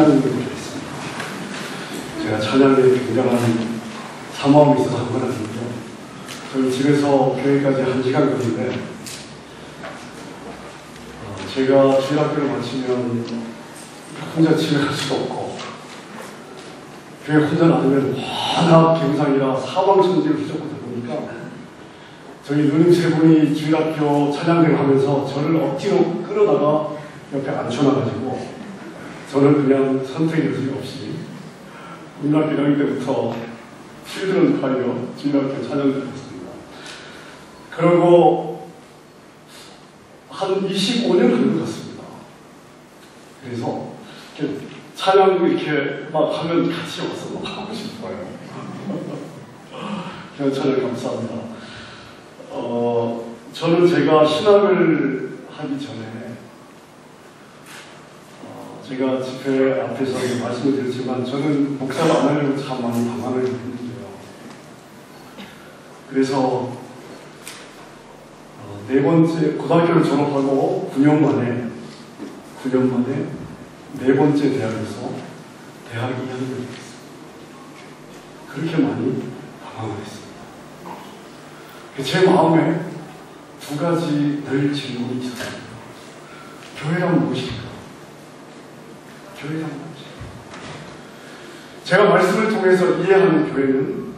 찬양을 드리겠습니다. 제가 찬양에 굉장한 사모함이 있어서 한 건 아닌데요. 저희 집에서 교회까지 1시간 거리인데 제가 주일학교를 마치면 혼자 집에 갈 수도 없고 교회 혼자 놔두면 워낙 경상이라 사방천지를 휘젓고 다니니까 저희 누님 세 분이 주일학교 찬양대를 하면서 저를 억지로 끌어다가 옆에 앉혀놔가지고 저는 그냥 선택 여지 없이 군대학교 1학년 때부터 필드런 파이어 주일학교 찬양대를 했습니다. 그리고 한 25년 한 것 같습니다. 그래서 이렇게 찬양 이렇게 막 하면 같이 와서 막 하고 싶어요. 찬양 감사합니다. 저는 제가 신학을 하기 전에 제가 집회 앞에서 말씀을 드렸지만 저는 목사가 안 하려고 참 많이 방황을 했는데요. 그래서 네 번째 고등학교를 졸업하고 9년 만에 네 번째 대학에서 대학 2학년을 했습니다. 그렇게 많이 방황을 했습니다. 제 마음에 두 가지 늘 질문이 있었습니다. 교회란 무엇인가? 교회란 무엇인가? 제가 말씀을 통해서 이해하는 교회는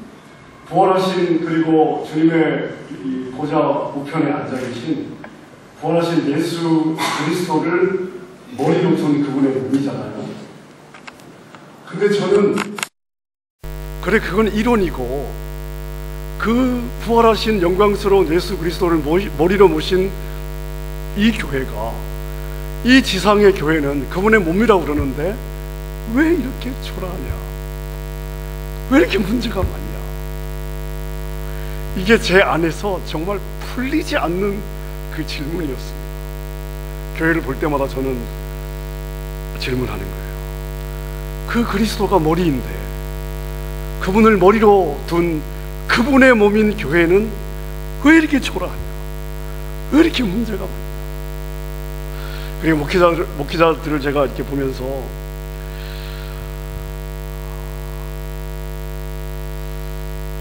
부활하신 그리고 주님의 이 보좌 우편에 앉아 계신 부활하신 예수 그리스도를 머리로 둔 그분의 몸이잖아요. 근데 저는 그건 이론이고 그 부활하신 영광스러운 예수 그리스도를 머리로 모신 이 교회가 이 지상의 교회는 그분의 몸이라고 그러는데 왜 이렇게 초라하냐? 왜 이렇게 문제가 많냐? 이게 제 안에서 정말 풀리지 않는 그 질문이었습니다. 교회를 볼 때마다 저는 질문하는 거예요. 그 그리스도가 머리인데 그분을 머리로 둔 그분의 몸인 교회는 왜 이렇게 초라하냐? 왜 이렇게 문제가 많냐? 그리고 목회자들을 제가 이렇게 보면서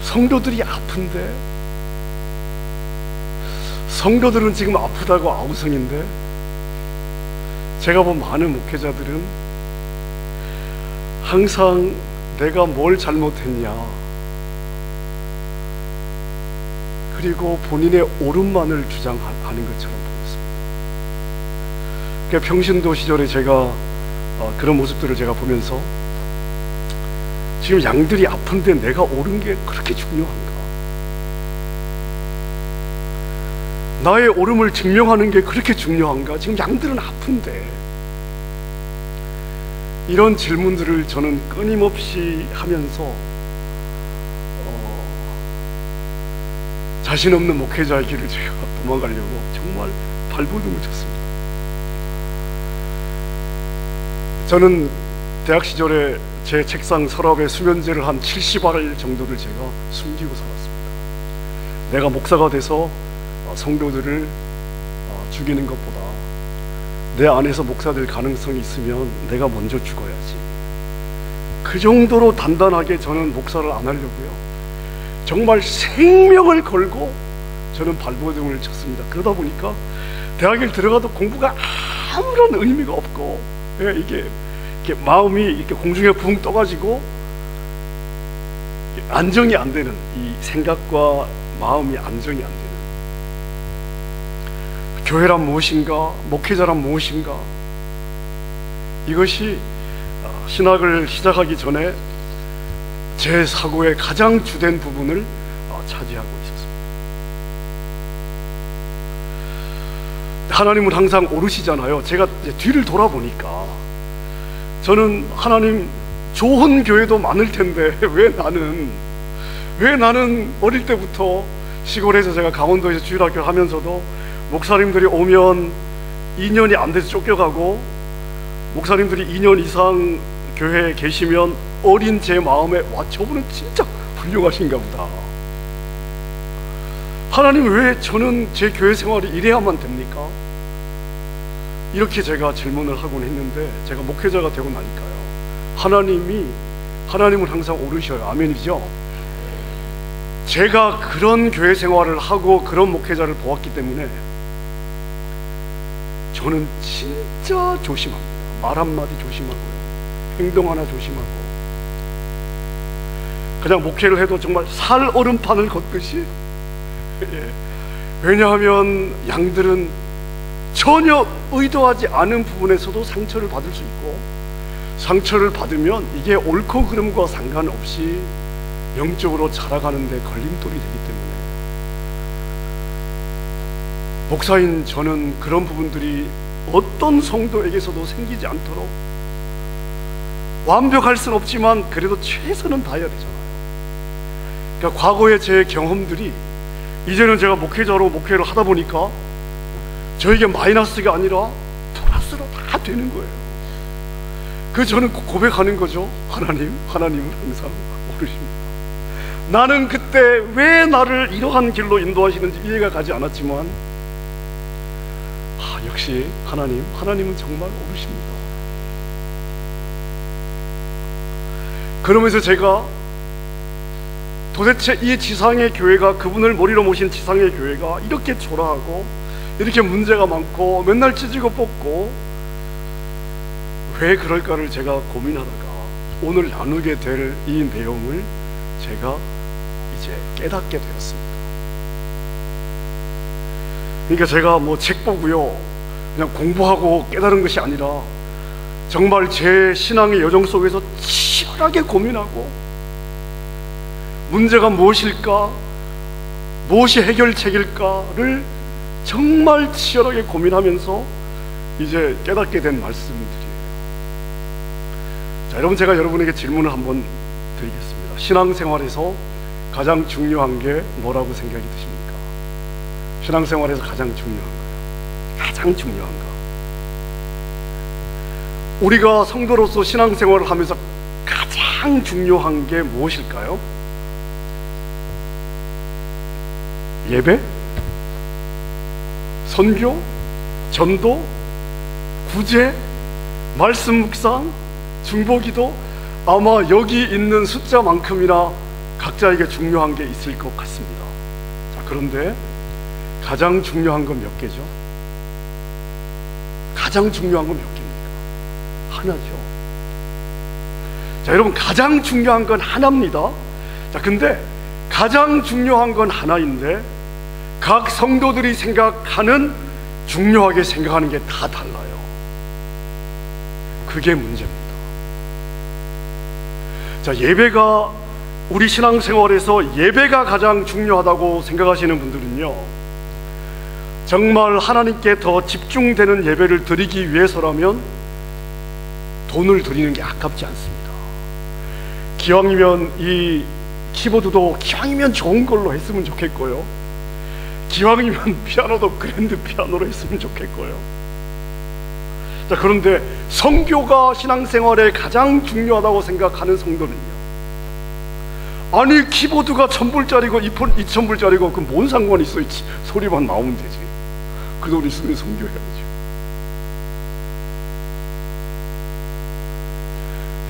성도들이 아픈데 성도들은 지금 아프다고 아우성인데 제가 본 많은 목회자들은 항상 내가 뭘 잘못했냐 그리고 본인의 옳음만을 주장하는 것처럼 보였습니다. 그러니까 평신도 시절에 제가 그런 모습들을 제가 보면서 지금 양들이 아픈데 내가 옳은 게 그렇게 중요한가? 나의 옳음을 증명하는 게 그렇게 중요한가? 지금 양들은 아픈데 이런 질문들을 저는 끊임없이 하면서 자신 없는 목회자의 길을 제가 도망가려고 정말 발버둥을 쳤습니다. 저는 대학 시절에 제 책상 서랍에 수면제를 한 70알 정도를 제가 숨기고 살았습니다. 내가 목사가 돼서 성도들을 죽이는 것보다 내 안에서 목사 될 가능성이 있으면 내가 먼저 죽어야지. 그 정도로 단단하게 저는 목사를 안 하려고요. 정말 생명을 걸고 저는 발버둥을 쳤습니다. 그러다 보니까 대학에 들어가도 공부가 아무런 의미가 없고 이게 이렇게 마음이 이렇게 공중에 붕 떠가지고 안정이 안 되는 이 생각과 마음이 안정이 안 되는 교회란 무엇인가? 목회자란 무엇인가? 이것이 신학을 시작하기 전에 제 사고의 가장 주된 부분을 차지하고 있었습니다. 하나님은 항상 오르시잖아요. 제가 이제 뒤를 돌아보니까 저는 하나님 좋은 교회도 많을 텐데 왜 나는 어릴 때부터 시골에서 제가 강원도에서 주일학교 하면서도 목사님들이 오면 2년이 안 돼서 쫓겨가고 목사님들이 2년 이상 교회에 계시면 어린 제 마음에 와 저분은 진짜 훌륭하신가 보다. 하나님 왜 저는 제 교회 생활이 이래야만 됩니까? 이렇게 제가 질문을 하곤 했는데 제가 목회자가 되고 나니까요 하나님은 항상 오르셔요. 아멘이죠? 제가 그런 교회 생활을 하고 그런 목회자를 보았기 때문에 저는 진짜 조심합니다. 말 한마디 조심하고요, 행동 하나 조심하고, 그냥 목회를 해도 정말 살얼음판을 걷듯이 왜냐하면 양들은 전혀 의도하지 않은 부분에서도 상처를 받을 수 있고, 상처를 받으면 이게 옳고 그름과 상관없이 영적으로 자라가는 데 걸림돌이 되기 때문에 목사인 저는 그런 부분들이 어떤 성도에게서도 생기지 않도록 완벽할 수는 없지만 그래도 최선은 다해야 되잖아요. 그러니까 과거의 제 경험들이 이제는 제가 목회자로 목회를 하다 보니까 저에게 마이너스가 아니라 플러스로 다 되는 거예요. 그래서 저는 고백하는 거죠. 하나님은 항상 오르십니다. 나는 그때 왜 나를 이러한 길로 인도하시는지 이해가 가지 않았지만 역시 하나님은 정말 오르십니다. 그러면서 제가 도대체 이 지상의 교회가, 그분을 머리로 모신 지상의 교회가 이렇게 초라하고 이렇게 문제가 많고 맨날 찢고 뽑고 왜 그럴까를 제가 고민하다가 오늘 나누게 될 이 내용을 제가 이제 깨닫게 되었습니다. 그러니까 제가 뭐 책 보고요, 그냥 공부하고 깨달은 것이 아니라 정말 제 신앙의 여정 속에서 치열하게 고민하고 문제가 무엇일까, 무엇이 해결책일까를 정말 치열하게 고민하면서 이제 깨닫게 된 말씀들이에요. 자, 여러분, 제가 여러분에게 질문을 한번 드리겠습니다. 신앙생활에서 가장 중요한 게 뭐라고 생각이 드십니까? 신앙생활에서 가장 중요한 거예요. 가장 중요한 거. 우리가 성도로서 신앙생활을 하면서 가장 중요한 게 무엇일까요? 예배? 선교? 전도? 구제? 말씀 묵상? 중보기도? 아마 여기 있는 숫자만큼이나 각자에게 중요한 게 있을 것 같습니다. 자, 그런데 가장 중요한 건 몇 개죠? 가장 중요한 건 몇 개입니까? 하나죠. 자, 여러분, 가장 중요한 건 하나입니다. 자, 근데 가장 중요한 건 하나인데 각 성도들이 생각하는, 중요하게 생각하는 게 다 달라요. 그게 문제입니다. 자, 예배가, 우리 신앙생활에서 예배가 가장 중요하다고 생각하시는 분들은요, 정말 하나님께 더 집중되는 예배를 드리기 위해서라면 돈을 드리는 게 아깝지 않습니다. 기왕이면 이 키보드도 기왕이면 좋은 걸로 했으면 좋겠고요, 기왕이면 피아노도 그랜드 피아노로 했으면 좋겠고요. 자, 그런데 선교가 신앙생활에 가장 중요하다고 생각하는 성도는요, 아니 키보드가 1,000불짜리고 2,000불짜리고 그 뭔 상관이 있어? 소리만 나오면 되지. 그 돈 있으면 선교해야죠.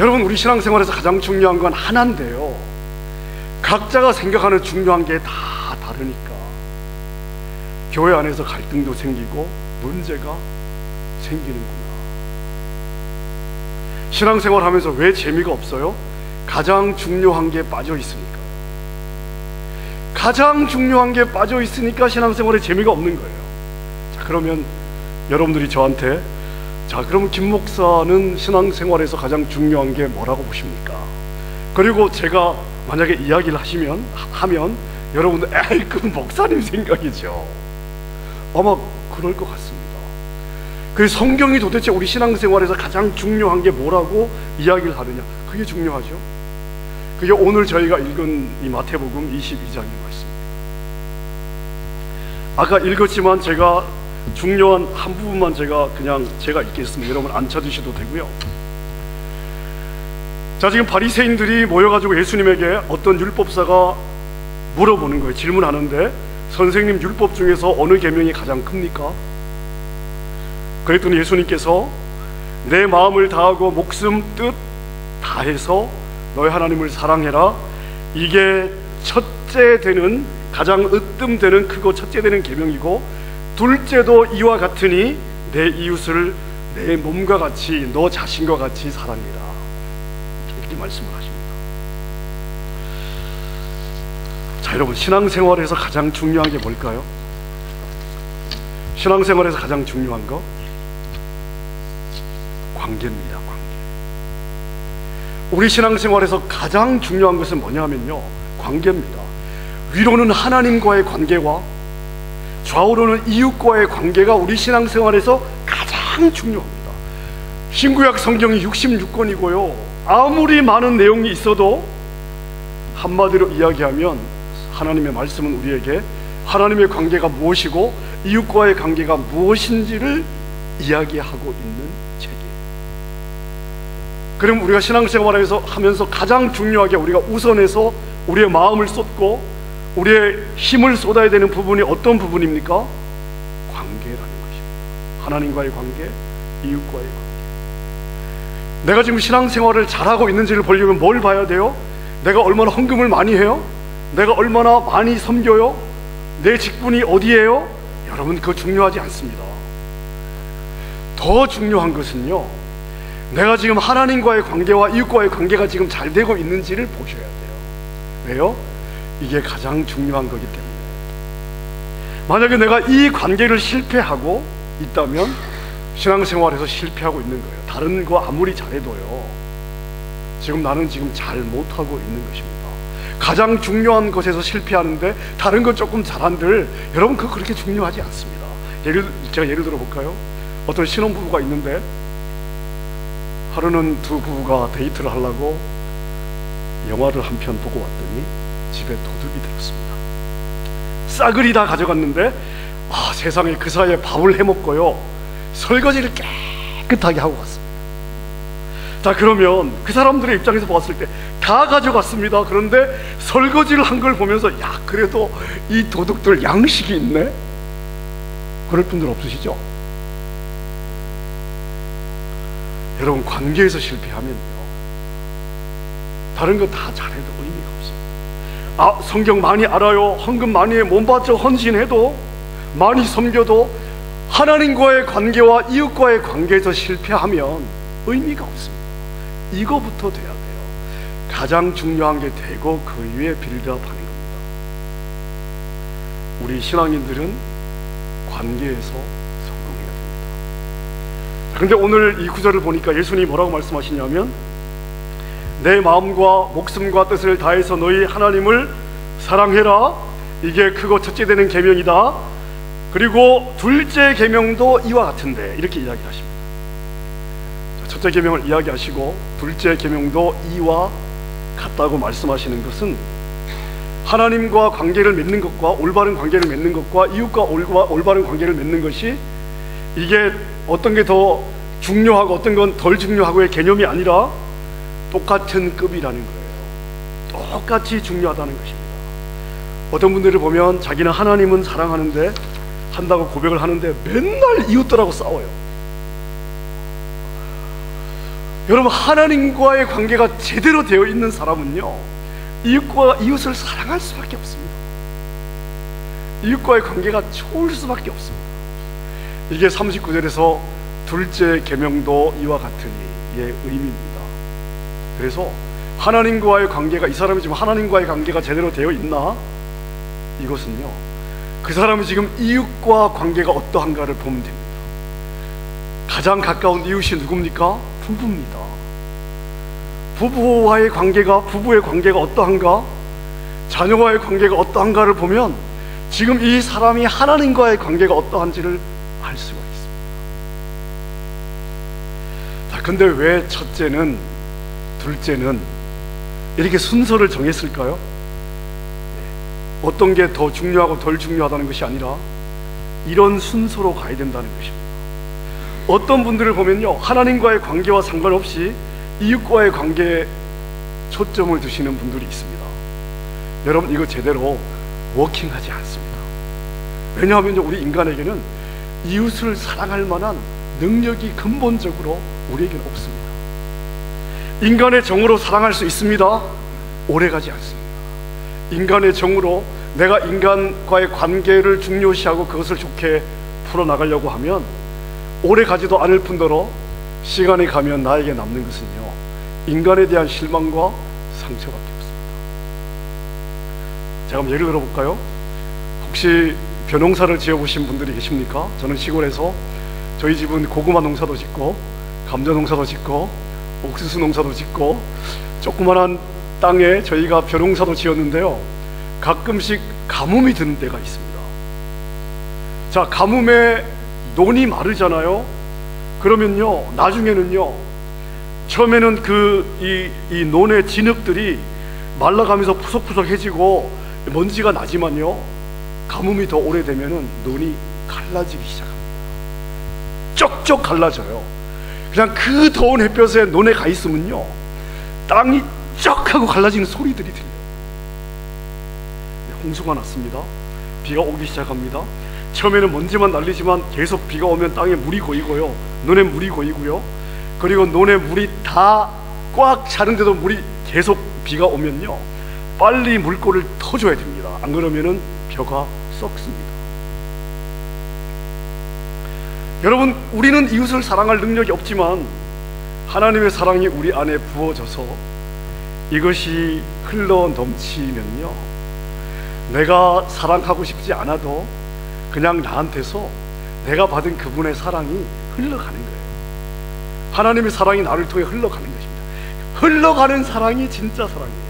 여러분, 우리 신앙생활에서 가장 중요한 건 하나인데요, 각자가 생각하는 중요한 게 다 다르니까 교회 안에서 갈등도 생기고 문제가 생기는구나. 신앙생활 하면서 왜 재미가 없어요? 가장 중요한 게 빠져 있으니까. 가장 중요한 게 빠져 있으니까 신앙생활에 재미가 없는 거예요. 자, 그러면 여러분들이 저한테, 자, 그럼 김 목사는 신앙생활에서 가장 중요한 게 뭐라고 보십니까? 그리고 제가 만약에 이야기를 하면 여러분들, 에이, 그건 목사님 생각이죠. 아마 그럴 것 같습니다. 그 성경이 도대체 우리 신앙생활에서 가장 중요한 게 뭐라고 이야기를 하느냐, 그게 중요하죠. 그게 오늘 저희가 읽은 이 마태복음 22장의 말씀입니다. 아까 읽었지만 제가 중요한 한 부분만 제가 읽겠습니다. 여러분 안 찾으셔도 되고요. 자, 지금 바리새인들이 모여가지고 예수님에게 어떤 율법사가 물어보는 거예요. 질문하는데, 선생님, 율법 중에서 어느 계명이 가장 큽니까? 그랬더니 예수님께서 내 마음을 다하고 목숨, 뜻, 다해서 너희 하나님을 사랑해라. 이게 첫째 되는, 가장 으뜸되는, 크고 첫째 되는 계명이고, 둘째도 이와 같으니 내 이웃을 내 몸과 같이, 너 자신과 같이 사랑해라. 이렇게 말씀을 하십니다. 자, 여러분, 신앙생활에서 가장 중요한 게 뭘까요? 신앙생활에서 가장 중요한 거 관계입니다. 관계. 우리 신앙생활에서 가장 중요한 것은 뭐냐면요, 관계입니다. 위로는 하나님과의 관계와 좌우로는 이웃과의 관계가 우리 신앙생활에서 가장 중요합니다. 신구약 성경이 66권이고요 아무리 많은 내용이 있어도 한마디로 이야기하면 하나님의 말씀은 우리에게 하나님의 관계가 무엇이고 이웃과의 관계가 무엇인지를 이야기하고 있는 책이에요. 그럼 우리가 신앙생활에서 하면서 가장 중요하게 우리가 우선해서 우리의 마음을 쏟고 우리의 힘을 쏟아야 되는 부분이 어떤 부분입니까? 관계라는 것입니다. 하나님과의 관계, 이웃과의 관계. 내가 지금 신앙생활을 잘하고 있는지를 보려면 뭘 봐야 돼요? 내가 얼마나 헌금을 많이 해요? 내가 얼마나 많이 섬겨요? 내 직분이 어디예요? 여러분, 그거 중요하지 않습니다. 더 중요한 것은요, 내가 지금 하나님과의 관계와 이웃과의 관계가 지금 잘 되고 있는지를 보셔야 돼요. 왜요? 이게 가장 중요한 거기 때문에. 만약에 내가 이 관계를 실패하고 있다면 신앙생활에서 실패하고 있는 거예요. 다른 거 아무리 잘해도요, 지금 나는 지금 잘 못하고 있는 것입니다. 가장 중요한 것에서 실패하는데 다른 건 조금 잘한들, 여러분, 그거 그렇게 중요하지 않습니다. 제가 예를 들어 볼까요? 어떤 신혼부부가 있는데 하루는 두 부부가 데이트를 하려고 영화를 한 편 보고 왔더니 집에 도둑이 들었습니다. 싸그리 다 가져갔는데, 세상에, 그 사이에 밥을 해먹고요 설거지를 깨끗하게 하고 갔습니다. 자, 그러면 그 사람들의 입장에서 봤을 때 다 가져갔습니다. 그런데 설거지를 한 걸 보면서, 야, 그래도 이 도둑들 양식이 있네? 그럴 분들 없으시죠? 여러분, 관계에서 실패하면요, 다른 거 다 잘해도 의미가 없어요. 성경 많이 알아요, 헌금 많이 해, 몸바쳐 헌신해도, 많이 섬겨도 하나님과의 관계와 이웃과의 관계에서 실패하면 의미가 없습니다. 이거부터 돼야 돼요. 가장 중요한 게 되고 그 위에 빌드업 하는 겁니다. 우리 신앙인들은 관계에서 성공해야 됩니다. 그런데 오늘 이 구절을 보니까 예수님이 뭐라고 말씀하시냐면, 내 마음과 목숨과 뜻을 다해서 너희 하나님을 사랑해라. 이게 크고 첫째 되는 계명이다. 그리고 둘째 계명도 이와 같은데, 이렇게 이야기를 하십니다. 첫째 계명을 이야기하시고 둘째 계명도 이와 같다고 말씀하시는 것은, 하나님과 관계를 맺는 것과 올바른 관계를 맺는 것과 이웃과 올바른 관계를 맺는 것이, 이게 어떤 게 더 중요하고 어떤 건 덜 중요하고의 개념이 아니라 똑같은 급이라는 거예요. 똑같이 중요하다는 것입니다. 어떤 분들을 보면 자기는 하나님은 사랑하는데, 한다고 고백을 하는데 맨날 이웃들하고 싸워요. 여러분, 하나님과의 관계가 제대로 되어 있는 사람은요, 이웃을 사랑할 수밖에 없습니다. 이웃과의 관계가 좋을 수밖에 없습니다. 이게 39절에서 둘째 계명도 이와 같으니의 의미입니다. 그래서 하나님과의 관계가, 이 사람이 지금 하나님과의 관계가 제대로 되어 있나? 이것은요, 그 사람이 지금 이웃과 관계가 어떠한가를 보면 됩니다. 가장 가까운 이웃이 누굽니까? 부부입니다. 부부의 관계가 어떠한가? 자녀와의 관계가 어떠한가를 보면 지금 이 사람이 하나님과의 관계가 어떠한지를 알 수가 있습니다. 자, 근데 왜 첫째는, 둘째는 이렇게 순서를 정했을까요? 어떤 게 더 중요하고 덜 중요하다는 것이 아니라 이런 순서로 가야 된다는 것입니다. 어떤 분들을 보면요, 하나님과의 관계와 상관없이 이웃과의 관계에 초점을 두시는 분들이 있습니다. 여러분, 이거 제대로 워킹하지 않습니다. 왜냐하면 우리 인간에게는 이웃을 사랑할 만한 능력이 근본적으로 우리에게는 없습니다. 인간의 정으로 사랑할 수 있습니다. 오래가지 않습니다. 인간의 정으로 내가 인간과의 관계를 중요시하고 그것을 좋게 풀어나가려고 하면 오래가지도 않을 뿐더러 시간이 가면 나에게 남는 것은요, 인간에 대한 실망과 상처밖에 없습니다. 제가 한번 예를 들어볼까요? 혹시 벼농사를 지어보신 분들이 계십니까? 저는 시골에서 저희 집은 고구마 농사도 짓고 감자 농사도 짓고 옥수수 농사도 짓고 조그만한 땅에 저희가 벼농사도 지었는데요, 가끔씩 가뭄이 드는 때가 있습니다. 자, 가뭄에 논이 마르잖아요. 그러면요, 나중에는요, 처음에는 이 논의 진흙들이 말라가면서 푸석푸석해지고 먼지가 나지만요, 가뭄이 더 오래되면은 논이 갈라지기 시작합니다. 쩍쩍 갈라져요. 그냥 그 더운 햇볕에 논에 가 있으면요, 땅이 쩍 하고 갈라지는 소리들이 들려요. 홍수가 났습니다. 비가 오기 시작합니다. 처음에는 먼지만 날리지만 계속 비가 오면 땅에 물이 고이고요, 논에 물이 고이고요, 그리고 논에 물이 다 꽉 차는데도 물이 계속 비가 오면요, 빨리 물꼬를 터줘야 됩니다. 안 그러면은 벼가 썩습니다. 여러분, 우리는 이웃을 사랑할 능력이 없지만 하나님의 사랑이 우리 안에 부어져서 이것이 흘러 넘치면요, 내가 사랑하고 싶지 않아도 그냥 나한테서 내가 받은 그분의 사랑이 흘러가는 거예요. 하나님의 사랑이 나를 통해 흘러가는 것입니다. 흘러가는 사랑이 진짜 사랑이에요.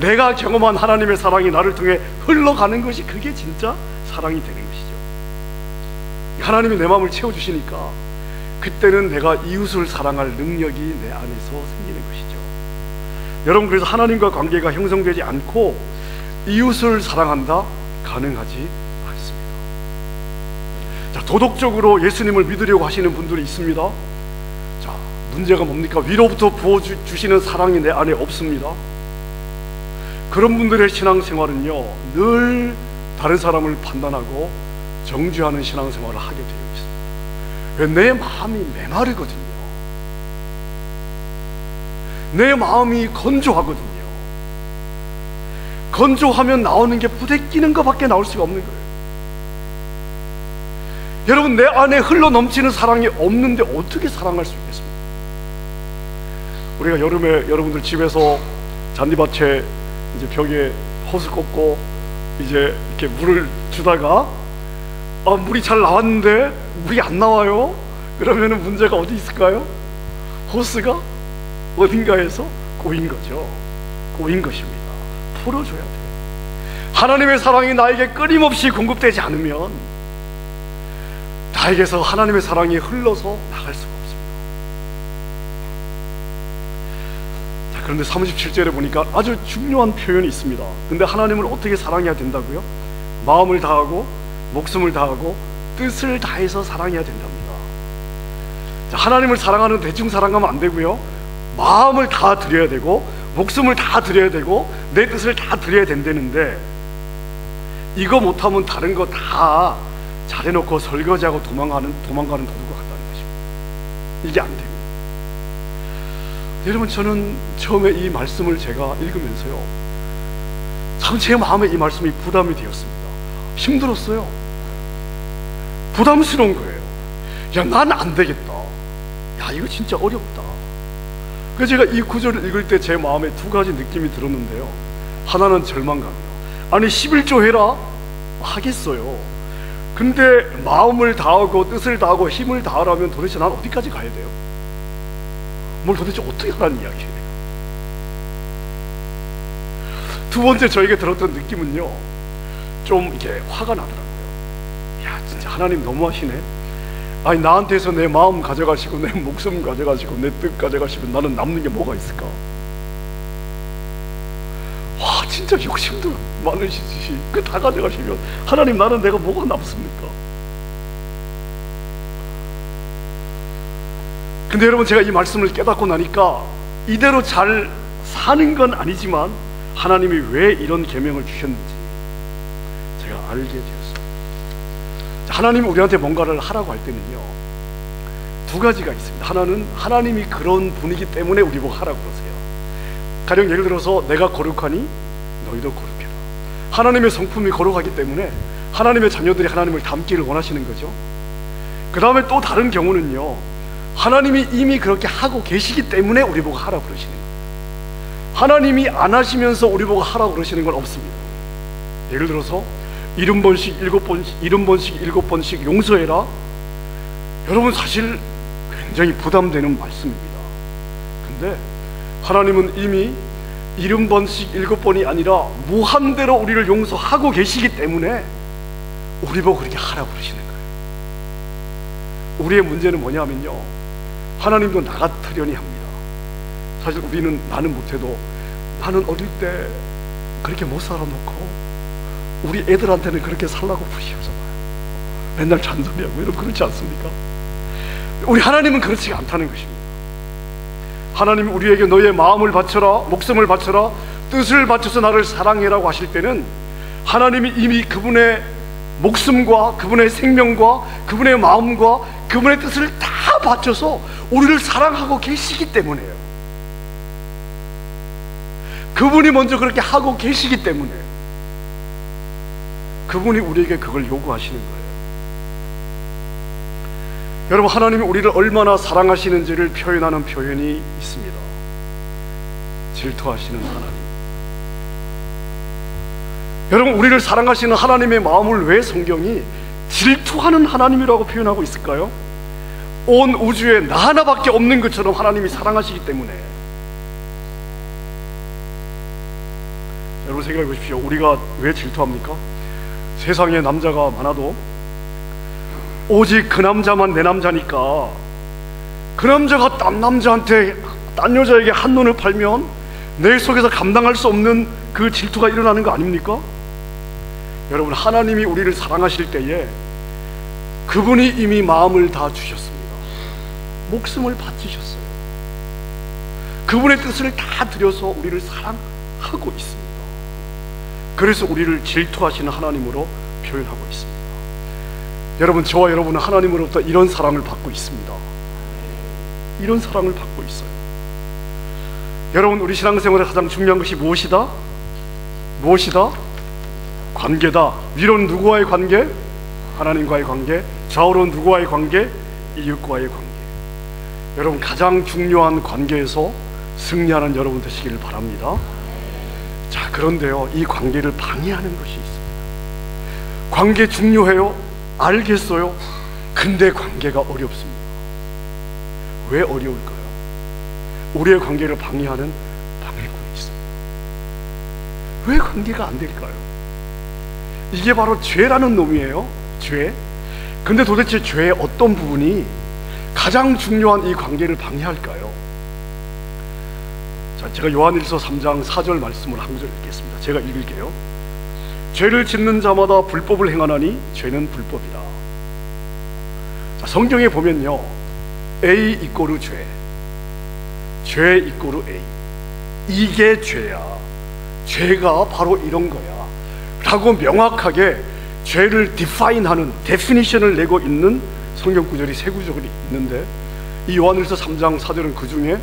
내가 경험한 하나님의 사랑이 나를 통해 흘러가는 것이, 그게 진짜 사랑이 되는 것이죠. 하나님이 내 마음을 채워주시니까 그때는 내가 이웃을 사랑할 능력이 내 안에서 생기는 것이죠. 여러분, 그래서 하나님과 관계가 형성되지 않고 이웃을 사랑한다? 가능하지 않습니다. 자, 도덕적으로 예수님을 믿으려고 하시는 분들이 있습니다. 자, 문제가 뭡니까? 위로부터 부어주시는 사랑이 내 안에 없습니다. 그런 분들의 신앙생활은요, 늘 다른 사람을 판단하고 정죄하는 신앙생활을 하게 되어 있습니다. 내 마음이 메마르거든요. 내 마음이 건조하거든요. 건조하면 나오는 게 부대끼는 것밖에 나올 수가 없는 거예요. 여러분, 내 안에 흘러 넘치는 사랑이 없는데 어떻게 사랑할 수 있겠습니까? 우리가 여름에 여러분들 집에서 잔디밭에 이제 벽에 호스 꽂고 이제 이렇게 물을 주다가 물이 잘 나왔는데 물이 안 나와요? 그러면은 문제가 어디 있을까요? 호스가 어딘가에서 꼬인 거죠. 꼬인 것입니다. 풀어줘야 돼요. 하나님의 사랑이 나에게 끊임없이 공급되지 않으면 나에게서 하나님의 사랑이 흘러서 나갈 수가 없습니다. 자, 그런데 37절에 보니까 아주 중요한 표현이 있습니다. 근데 하나님을 어떻게 사랑해야 된다고요? 마음을 다하고 목숨을 다하고 뜻을 다해서 사랑해야 된답니다. 자, 하나님을 사랑하는 대충 사랑하면 안 되고요, 마음을 다 드려야 되고 목숨을 다 드려야 되고 내 뜻을 다 드려야 된다는데, 이거 못하면 다른 거 다 잘해놓고 설거지하고 도망가는 도둑과 같다는 것입니다. 이게 안 됩니다. 여러분, 저는 처음에 이 말씀을 제가 읽으면서요, 참 제 마음에 이 말씀이 부담이 되었습니다. 힘들었어요. 부담스러운 거예요. 야, 난 안 되겠다. 야, 이거 진짜 어렵다. 그래서 제가 이 구절을 읽을 때 제 마음에 두 가지 느낌이 들었는데요. 하나는 절망감이요. 아니, 11조 해라? 하겠어요. 근데 마음을 다하고 뜻을 다하고 힘을 다하라면 도대체 난 어디까지 가야 돼요? 뭘 도대체 어떻게 하라는 이야기예요? 두 번째 저에게 들었던 느낌은요, 좀 이렇게 화가 나더라고요. 야, 진짜 하나님 너무하시네. 아니, 나한테서 내 마음 가져가시고 내 목숨 가져가시고 내 뜻 가져가시면 나는 남는 게 뭐가 있을까? 와, 진짜 욕심도 많으시지. 그 다 가져가시면 하나님, 나는 내가 뭐가 남습니까? 근데 여러분, 제가 이 말씀을 깨닫고 나니까 이대로 잘 사는 건 아니지만 하나님이 왜 이런 계명을 주셨는지 제가 알게 되었습니다. 하나님이 우리한테 뭔가를 하라고 할 때는요, 두 가지가 있습니다. 하나는 하나님이 그런 분이기 때문에 우리 보고 하라고 그러세요. 가령 예를 들어서 내가 거룩하니 너희도 거룩해라. 하나님의 성품이 거룩하기 때문에 하나님의 자녀들이 하나님을 닮기를 원하시는 거죠. 그 다음에 또 다른 경우는요, 하나님이 이미 그렇게 하고 계시기 때문에 우리 보고 하라 그러시는 거예요. 하나님이 안 하시면서 우리 보고 하라 그러시는 건 없습니다. 예를 들어서 70번씩 7번씩 용서해라. 여러분, 사실 굉장히 부담되는 말씀입니다. 근데 하나님은 이미 70번씩 7번이 아니라 무한대로 우리를 용서하고 계시기 때문에 우리 보고 그렇게 하라고 그러시는 거예요. 우리의 문제는 뭐냐면요, 하나님도 나 같으려니 합니다. 사실 우리는 나는 못해도 나는 어릴 때 그렇게 못 살아놓고 우리 애들한테는 그렇게 살라고 부시잖아요. 맨날 잔소리하고 이러면 그렇지 않습니까? 우리 하나님은 그렇지 않다는 것입니다. 하나님이 우리에게 너의 마음을 바쳐라, 목숨을 바쳐라, 뜻을 바쳐서 나를 사랑해라고 하실 때는 하나님이 이미 그분의 목숨과 그분의 생명과 그분의 마음과 그분의 뜻을 다 바쳐서 우리를 사랑하고 계시기 때문에요. 그분이 먼저 그렇게 하고 계시기 때문에 그분이 우리에게 그걸 요구하시는 거예요. 여러분, 하나님이 우리를 얼마나 사랑하시는지를 표현하는 표현이 있습니다. 질투하시는 하나님. 여러분, 우리를 사랑하시는 하나님의 마음을 왜 성경이 질투하는 하나님이라고 표현하고 있을까요? 온 우주에 나 하나밖에 없는 것처럼 하나님이 사랑하시기 때문에. 여러분, 생각해 보십시오. 우리가 왜 질투합니까? 세상에 남자가 많아도 오직 그 남자만 내 남자니까 그 남자가 딴 남자한테, 딴 여자에게 한눈을 팔면 내 속에서 감당할 수 없는 그 질투가 일어나는 거 아닙니까? 여러분, 하나님이 우리를 사랑하실 때에 그분이 이미 마음을 다 주셨습니다. 목숨을 바치셨어요. 그분의 뜻을 다 들여서 우리를 사랑하고 있습니다. 그래서 우리를 질투하시는 하나님으로 표현하고 있습니다. 여러분, 저와 여러분은 하나님으로부터 이런 사랑을 받고 있습니다. 이런 사랑을 받고 있어요. 여러분, 우리 신앙생활에 가장 중요한 것이 무엇이다? 무엇이다? 관계다. 위로는 누구와의 관계? 하나님과의 관계. 좌우로는 누구와의 관계? 이웃과의 관계. 여러분, 가장 중요한 관계에서 승리하는 여러분 되시기를 바랍니다. 자, 그런데요, 이 관계를 방해하는 것이 있습니다. 관계 중요해요? 알겠어요. 근데 관계가 어렵습니다. 왜 어려울까요? 우리의 관계를 방해하는 방해꾼이 있습니다. 왜 관계가 안 될까요? 이게 바로 죄라는 놈이에요. 죄. 근데 도대체 죄의 어떤 부분이 가장 중요한 이 관계를 방해할까요? 자, 제가 요한일서 3장 4절 말씀을 한 구절 읽겠습니다. 제가 읽을게요. 죄를 짓는 자마다 불법을 행하나니 죄는 불법이다. 자, 성경에 보면요, A 이꼬르 죄, 죄 이꼬르 A, 이게 죄야, 죄가 바로 이런 거야 라고 명확하게 죄를 디파인하는, 데피니션을 내고 있는 성경 구절이 세 구절이 있는데, 이 요한일서 3장 4절은 그 중에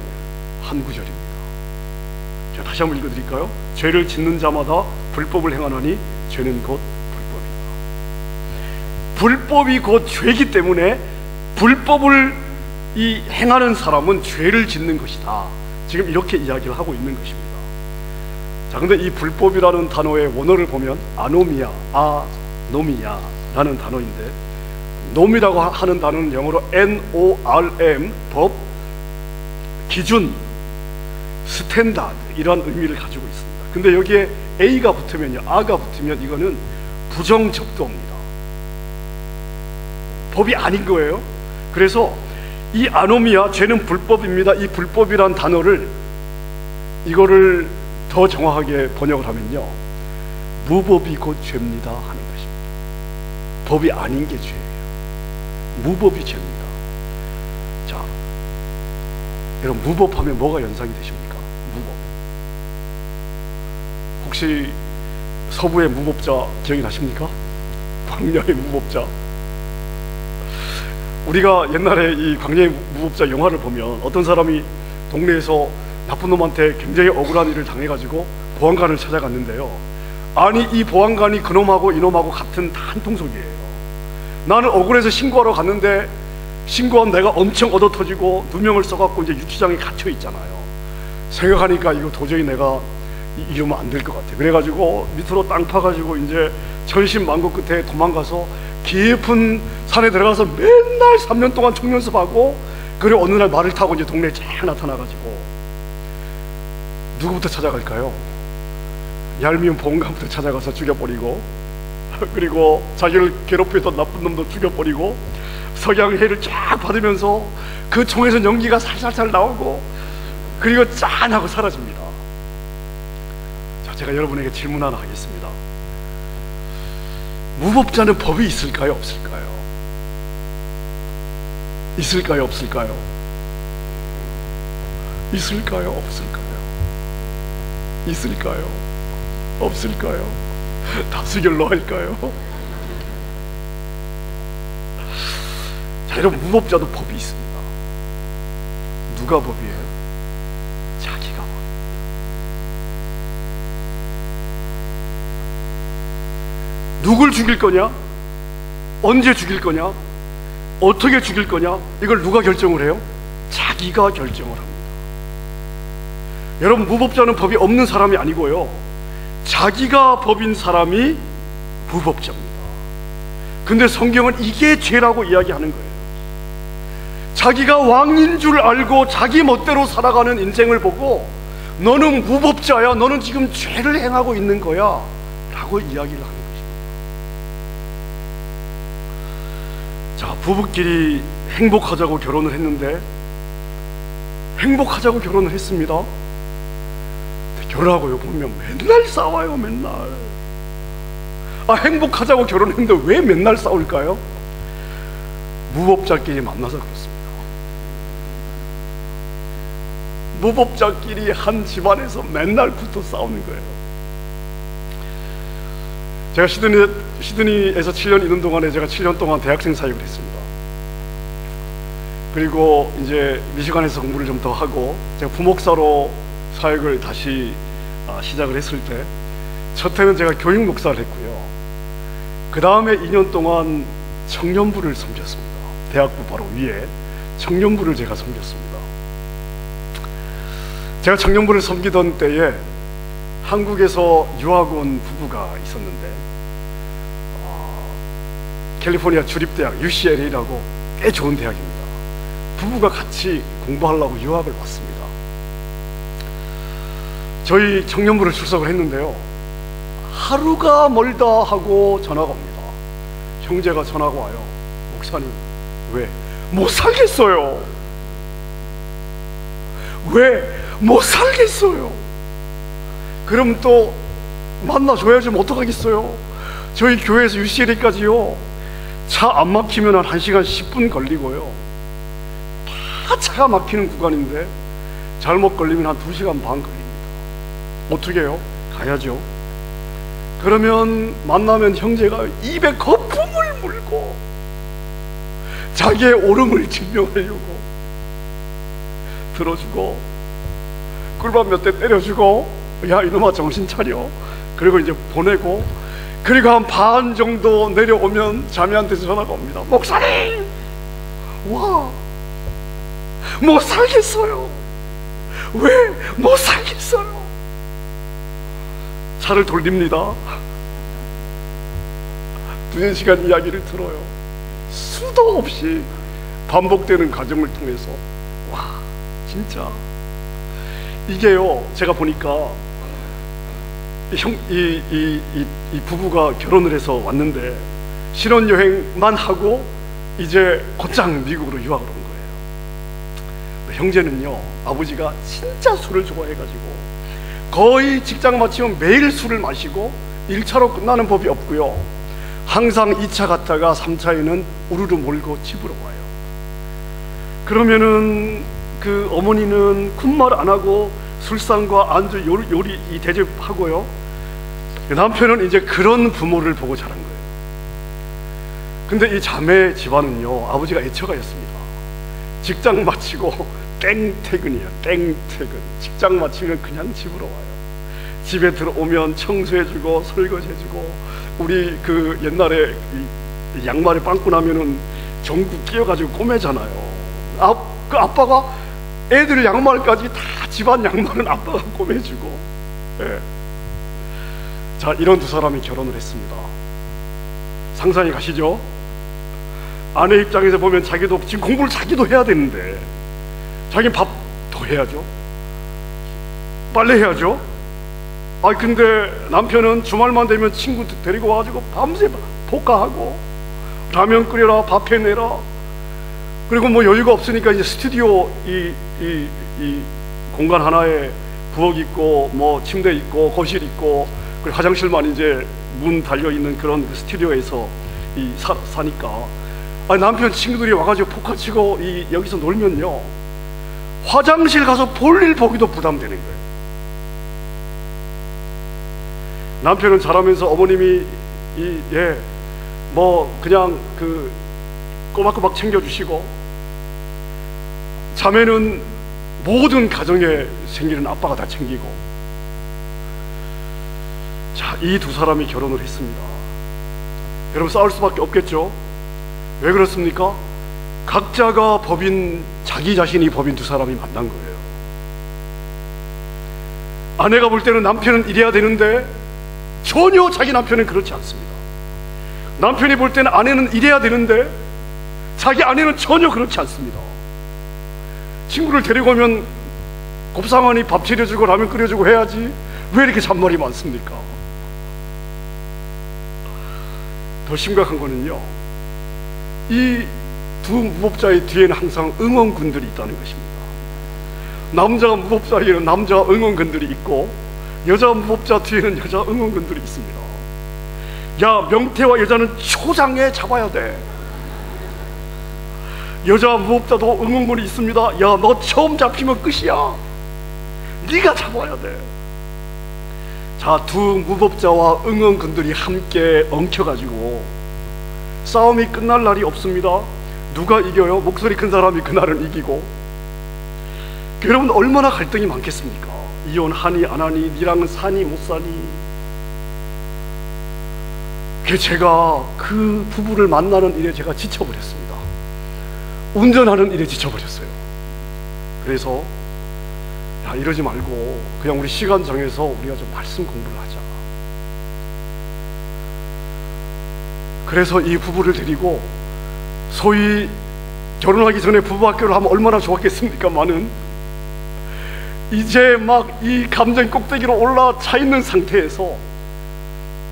한 구절입니다. 제가 다시 한번 읽어드릴까요? 죄를 짓는 자마다 불법을 행하나니 죄는 곧 불법이다. 불법이 곧 죄이기 때문에 불법을 행하는 사람은 죄를 짓는 것이다. 지금 이렇게 이야기를 하고 있는 것입니다. 자, 근데 이 불법이라는 단어의 원어를 보면 아노미야, 아노미야라는 단어인데, 놈이라고 하는 단어는 영어로 NORM, 법, 기준, 스탠다드, 이런 의미를 가지고 있습니다. 근데 여기에 A가 붙으면요, 아가 붙으면 이거는 부정적도입니다. 법이 아닌 거예요. 그래서 이 아노미야, 죄는 불법입니다, 이 불법이란 단어를, 이거를 더 정확하게 번역을 하면요, 무법이 곧 죄입니다 하는 것입니다. 법이 아닌 게 죄예요. 무법이 죄입니다. 자, 여러분, 무법하면 뭐가 연상이 되십니까? 무법. 혹시 서부의 무법자 기억이 나십니까? 광야의 무법자. 우리가 옛날에 이 광야의 무법자 영화를 보면 어떤 사람이 동네에서 나쁜 놈한테 굉장히 억울한 일을 당해가지고 보안관을 찾아갔는데요. 아니, 이 보안관이 그놈하고 이놈하고 같은 다 한 통속이에요. 나는 억울해서 신고하러 갔는데 신고한 내가 엄청 얻어터지고 누명을 써갖고 이제 유치장에 갇혀 있잖아요. 생각하니까 이거 도저히 내가 이러면 안 될 것 같아. 그래가지고 밑으로 땅 파가지고 이제 전신만고 끝에 도망가서 깊은 산에 들어가서 맨날 3년 동안 총연습하고, 그리고 어느 날 말을 타고 이제 동네에 쫙 나타나가지고 누구부터 찾아갈까요? 얄미운 보안관부터 찾아가서 죽여버리고, 그리고 자기를 괴롭히던 나쁜 놈도 죽여버리고, 석양해를 쫙 받으면서 그 총에서 연기가 살살살 나오고, 그리고 짠 하고 사라집니다. 자, 제가 여러분에게 질문 하나 하겠습니다. 무법자는 법이 있을까요, 없을까요? 있을까요, 없을까요? 있을까요, 없을까요? 있을까요, 없을까요? 다수결로 할까요? 자, 여러분, 무법자도 법이 있습니다. 누가 법이에요? 자기가 법입니다. 누굴 죽일 거냐? 언제 죽일 거냐? 어떻게 죽일 거냐? 이걸 누가 결정을 해요? 자기가 결정을 합니다. 여러분, 무법자는 법이 없는 사람이 아니고요, 자기가 법인 사람이 무법자입니다. 근데 성경은 이게 죄라고 이야기하는 거예요. 자기가 왕인 줄 알고 자기 멋대로 살아가는 인생을 보고 너는 무법자야, 너는 지금 죄를 행하고 있는 거야 라고 이야기를 하는 것입니다. 자, 부부끼리 행복하자고 결혼을 했는데, 행복하자고 결혼을 했습니다. 결혼하고요 보면 맨날 싸워요. 맨날. 행복하자고 결혼했는데 왜 맨날 싸울까요? 무법자끼리 만나서 그렇습니다. 무법자끼리 한 집안에서 맨날 붙어 싸우는 거예요. 제가 시드니에서 7년 있는 동안에 제가 7년 동안 대학생 사역을 했습니다. 그리고 이제 미시간에서 공부를 좀 더 하고 제가 부목사로 사역을 다시 시작을 했을 때, 첫 해는 제가 교육 목사를 했고요, 그 다음에 2년 동안 청년부를 섬겼습니다. 대학부 바로 위에 청년부를 제가 섬겼습니다. 제가 청년부를 섬기던 때에 한국에서 유학 온 부부가 있었는데, 캘리포니아 주립대학 UCLA라고 꽤 좋은 대학입니다. 부부가 같이 공부하려고 유학을 왔습니다. 저희 청년부를 출석을 했는데요, 하루가 멀다 하고 전화가 옵니다. 형제가 전화가 와요. 목사님, 왜? 못 살겠어요. 왜? 못 살겠어요. 그럼 또 만나줘야지 뭐 어떡하겠어요. 저희 교회에서 UCLA까지요, 차 안 막히면 한 1시간 10분 걸리고요, 다 차가 막히는 구간인데 잘못 걸리면 한 2시간 반 걸립니다. 어떻게 해요? 가야죠. 그러면 만나면 형제가 입에 거품을 물고 자기의 옳음을 증명하려고 들어주고, 꿀밥 몇 대 때려주고, 야 이놈아 정신 차려, 그리고 이제 보내고, 그리고 한 반 정도 내려오면 자매한테서 전화가 옵니다. 목사님, 와, 못 살겠어요. 왜? 못 살겠어요. 차를 돌립니다. 2시간 이야기를 들어요. 수도 없이 반복되는 과정을 통해서, 와, 진짜 이게요, 제가 보니까 이 부부가 결혼을 해서 왔는데 신혼여행만 하고 이제 곧장 미국으로 유학을 온 거예요. 형제는요, 아버지가 진짜 술을 좋아해가지고 거의 직장 마치면 매일 술을 마시고 1차로 끝나는 법이 없고요, 항상 2차 갔다가 3차에는 우르르 몰고 집으로 와요. 그러면은 그 어머니는 군말 안 하고 술상과 안주 요리 이 대접하고요, 남편은 이제 그런 부모를 보고 자란 거예요. 근데 이 자매 집안은요, 아버지가 애처가였습니다. 직장 마치고 땡퇴근이야. 땡퇴근. 직장 마치면 그냥 집으로 와요. 집에 들어오면 청소해주고 설거지해주고, 우리 그 옛날에 양말에 빵꾸 나면은 전구 끼워가지고 꼬매잖아요. 그 아빠가 애들 양말까지 다, 집안 양말은 아빠가 꼬매주고. 예. 자, 이런 두 사람이 결혼을 했습니다. 상상이 가시죠? 아내 입장에서 보면 자기도 지금 공부를 자기도 해야 되는데, 자기는 밥도 해야죠, 빨래 해야죠. 근데 남편은 주말만 되면 친구 데리고 와가지고 밤새 볶아하고 라면 끓여라, 밥 해내라. 그리고 뭐 여유가 없으니까 이제 스튜디오 이 공간 하나에 부엌 있고 뭐 침대 있고 거실 있고 그리고 화장실만 이제 문 달려 있는 그런 스튜디오에서 사니까, 남편 친구들이 와가지고 포카 치고 여기서 놀면요, 화장실 가서 볼일 보기도 부담되는 거예요. 남편은 자라면서 어머님이 뭐 그냥 그 꼬박꼬박 챙겨주시고, 자매는 모든 가정에 생기는 아빠가 다 챙기고. 자, 이 두 사람이 결혼을 했습니다. 여러분, 싸울 수밖에 없겠죠? 왜 그렇습니까? 각자가 법인, 자기 자신이 법인 두 사람이 만난 거예요. 아내가 볼 때는 남편은 이래야 되는데 전혀 자기 남편은 그렇지 않습니다. 남편이 볼 때는 아내는 이래야 되는데 자기 아내는 전혀 그렇지 않습니다. 친구를 데리고 오면 곱상하니 밥 차려주고 라면 끓여주고 해야지 왜 이렇게 잔말이 많습니까? 더 심각한 거는요, 이 두 무법자의 뒤에는 항상 응원군들이 있다는 것입니다. 남자 무법자에게는 남자 응원군들이 있고, 여자 무법자 뒤에는 여자 응원군들이 있습니다. 야, 명태와 여자는 초장에 잡아야 돼. 여자 무법자도 응원군이 있습니다. 야, 너 처음 잡히면 끝이야. 네가 잡아야 돼. 자, 두 무법자와 응원군들이 함께 엉켜가지고 싸움이 끝날 날이 없습니다. 누가 이겨요? 목소리 큰 사람이 그날은 이기고. 여러분, 얼마나 갈등이 많겠습니까? 이혼하니 안 하니, 니랑은 사니 못 사니. 제가 그 부부를 만나는 일에 제가 지쳐버렸습니다. 운전하는 일에 지쳐버렸어요. 그래서 야, 이러지 말고 그냥 우리 시간 정해서 우리가 좀 말씀 공부를 하자. 그래서 이 부부를 데리고, 소위 결혼하기 전에 부부학교를 하면 얼마나 좋았겠습니까마는, 이제 막 이 감정 꼭대기로 올라차 있는 상태에서